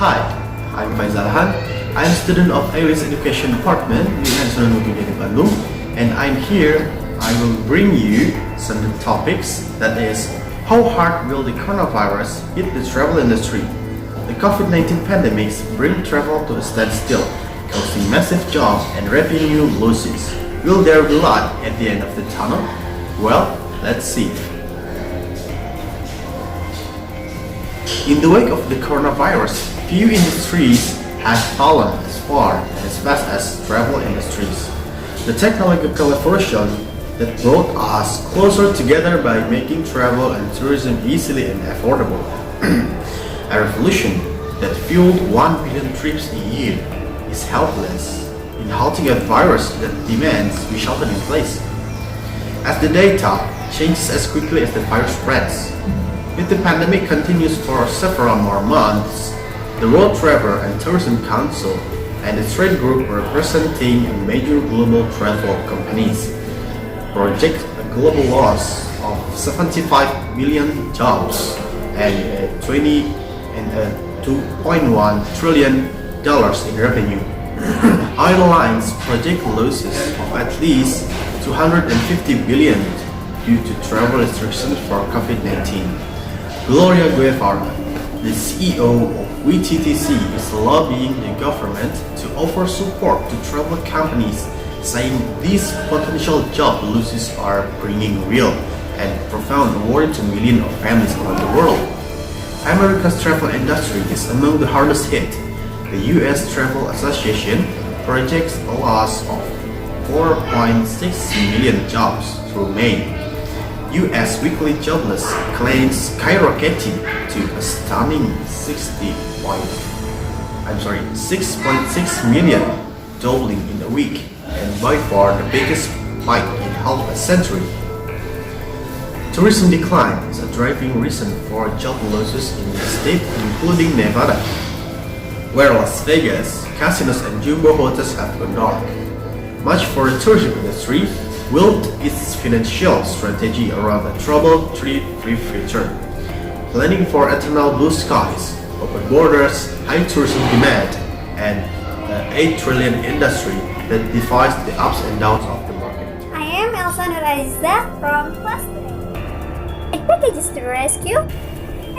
Hi, I'm FAAIZ ALHAN. I'm a student of ALHAN Education Department in Bandung, and I'm here. I will bring you some topics, that is, how hard will the coronavirus hit the travel industry? The COVID-19 pandemic bring travel to a standstill, causing massive job and revenue losses. Will there be light at the end of the tunnel? Well, let's see. In the wake of the coronavirus, few industries have fallen as far and as fast as travel industries. The technological revolution that brought us closer together by making travel and tourism easily and affordable. A revolution that fueled 1 billion trips a year is helpless in halting a virus that demands we shelter in place. As the data changes as quickly as the virus spreads, if the pandemic continues for several more months, the World Travel and Tourism Council and the trade group representing major global travel companies project a global loss of 75 million jobs and $2.1 trillion in revenue. Airlines project losses of at least 250 billion due to travel restrictions for COVID-19. Gloria Guevara, the CEO of WTTC, is lobbying the government to offer support to travel companies, saying these potential job losses are bringing real and profound worry to millions of families around the world. America's travel industry is among the hardest hit. The U.S. Travel Association projects a loss of 4.6 million jobs through May. U.S. weekly jobless claims skyrocketing to a stunning 6.6 million, doubling in a week, and by far the biggest spike in half a century. Tourism decline is a driving reason for job losses in the state, including Nevada, where Las Vegas, casinos and jumbo hotels have gone dark. Much for the tourism industry built its financial strategy around a trouble-free future, planning for eternal blue skies, open borders, high tourism demand, and an 8 trillion industry that defies the ups and downs of the market. I am AZIZAH from class 3. In packages to the rescue,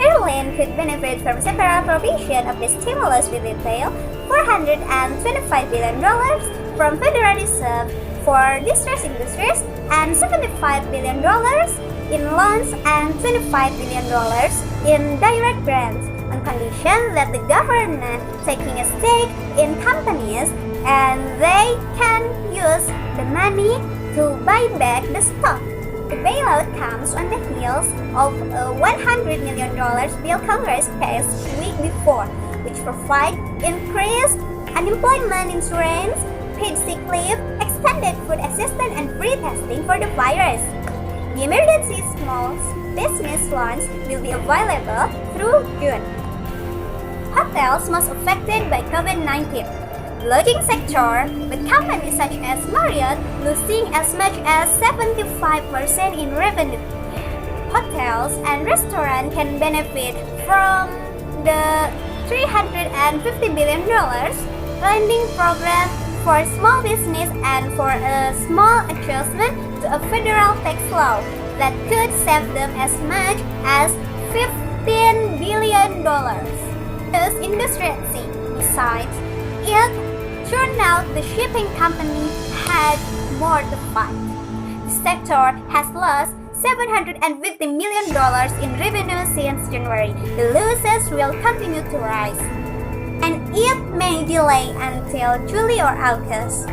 airline could benefit from several provisions of the stimulus with detail $425 billion from Federal Reserve for distressed industries and $75 billion in loans and $25 billion in direct grants on condition that the government taking a stake in companies and they can use the money to buy back the stock. The bailout comes on the heels of a $100 million bill Congress passed a week before, which provide increased unemployment insurance, paid sick leave, extended food assistance, and free testing for the virus. The emergency small business loans will be available through June. Hotels most affected by COVID-19. The lodging sector, with companies such as Marriott losing as much as 75% in revenue. Hotels and restaurants can benefit from the $350 billion lending program for small business and for a small adjustment to a federal tax law that could save them as much as $15 billion. This industry at sea. Besides, it turned out the shipping company had more to fight. The sector has lost $750 million in revenue since January. The losses will continue to rise, and it may delay until July or August.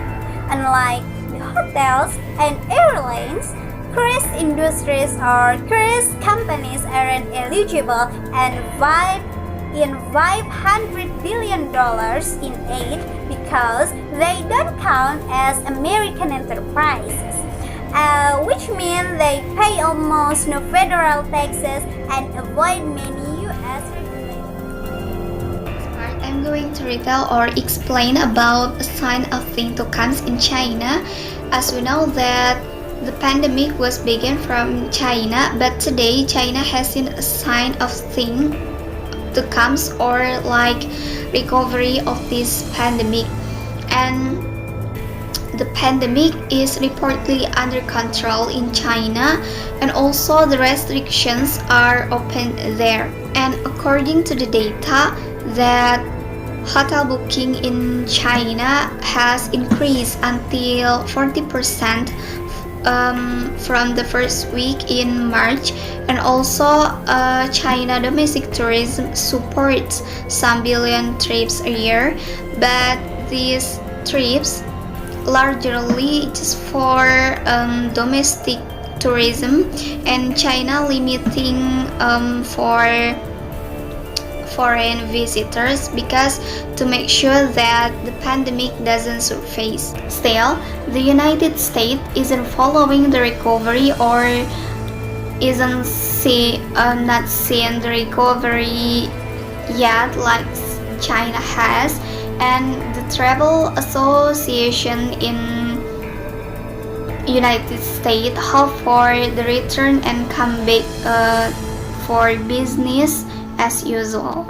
Unlike the hotels and airlines, cruise industries or cruise companies aren't eligible and in $500 billion in aid because they don't count as American enterprises, which means they pay almost no federal taxes and avoid many U.S. I'm going to retell or explain about a sign of thing to come in China. As we know that the pandemic was began from China, but today China has seen a sign of thing to come or like recovery of this pandemic. And the pandemic is reportedly under control in China, and also the restrictions are open there. And according to the data, that hotel booking in China has increased until 40% from the first week in March, and also China domestic tourism supports some billion trips a year, but these trips largely just for domestic tourism, and China limiting for foreign visitors because to make sure that the pandemic doesn't surface. Still, the United States isn't following the recovery or isn't not seeing the recovery yet like China has, and the Travel Association in United States hope for the return and come back for business as usual.